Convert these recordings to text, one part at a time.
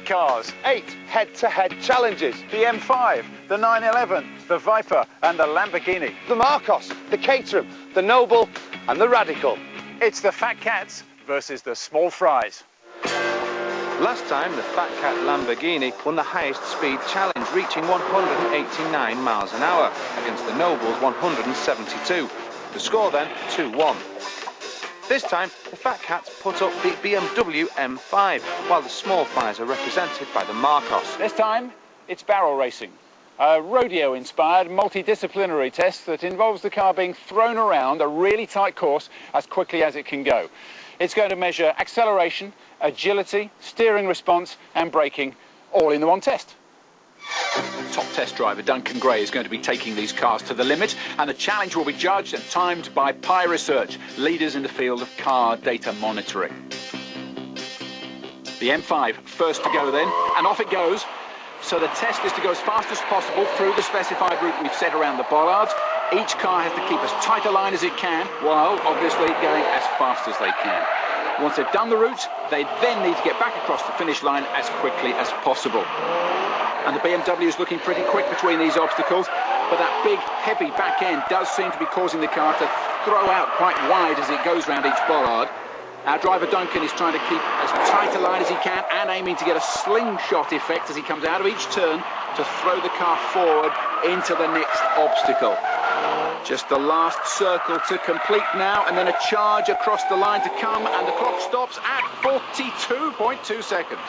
cars. 8 head-to-head challenges. The M5, the 911, the Viper and the Lamborghini. The MARCOS, the Caterham, the Noble and the Radical. It's the Fat Cats versus the Small Fries. Last time, the Fat Cat Lamborghini won the highest speed challenge, reaching 189 miles an hour against the Noble's 172. The score then, 2-1. This time, the Fat Cats put up the BMW M5, while the Small Fries are represented by the MARCOS. This time, it's barrel racing. A rodeo-inspired multidisciplinary test that involves the car being thrown around a really tight course as quickly as it can go. It's going to measure acceleration, agility, steering response and braking, all in the one test. Top test driver Duncan is going to be taking these cars to the limit, and the challenge will be judged and timed by Pi Research, leaders in the field of car data monitoring. The M5 first to go then, and off it goes. So the test is to go as fast as possible through the specified route we've set around the bollards. Each car has to keep as tight a line as it can, while obviously going as fast as they can. Once they've done the route, they then need to get back across the finish line as quickly as possible. And the BMW is looking pretty quick between these obstacles, but that big, heavy back end does seem to be causing the car to throw out quite wide as it goes round each bollard. Our driver Duncan is trying to keep as tight a line as he can and aiming to get a slingshot effect as he comes out of each turn to throw the car forward into the next obstacle. Just the last circle to complete now, and then a charge across the line to come, and the clock stops at 42.2 seconds.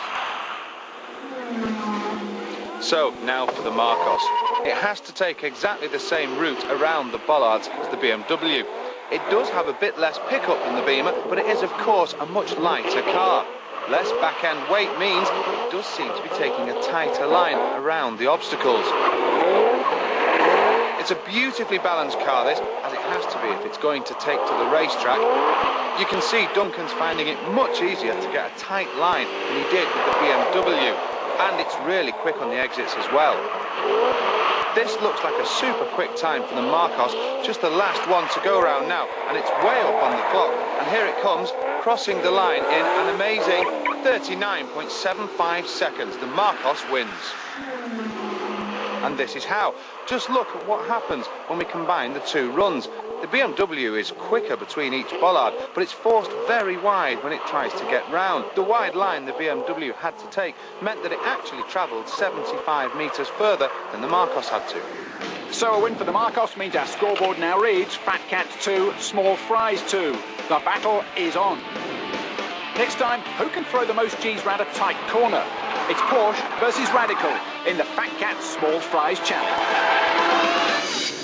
So, now for the MARCOS. It has to take exactly the same route around the bollards as the BMW. It does have a bit less pickup than the Beamer, but it is of course a much lighter car. Less back-end weight means it does seem to be taking a tighter line around the obstacles. It's a beautifully balanced car, this, as it has to be if it's going to take to the racetrack. You can see Duncan's finding it much easier to get a tight line than he did with the BMW, and it's really quick on the exits as well. This looks like a super quick time for the MARCOS, just the last one to go around now, and it's way up on the clock, and here it comes, crossing the line in an amazing 39.75 seconds. The MARCOS wins. And this is how. Just look at what happens when we combine the two runs. The BMW is quicker between each bollard, but it's forced very wide when it tries to get round. The wide line the BMW had to take meant that it actually travelled 75 metres further than the MARCOS had to. So a win for the MARCOS means our scoreboard now reads Fat Cats 2, Small Fries 2. The battle is on. Next time, who can throw the most G's round a tight corner? It's Porsche versus Radical in the Fat Cats Small Fries Challenge.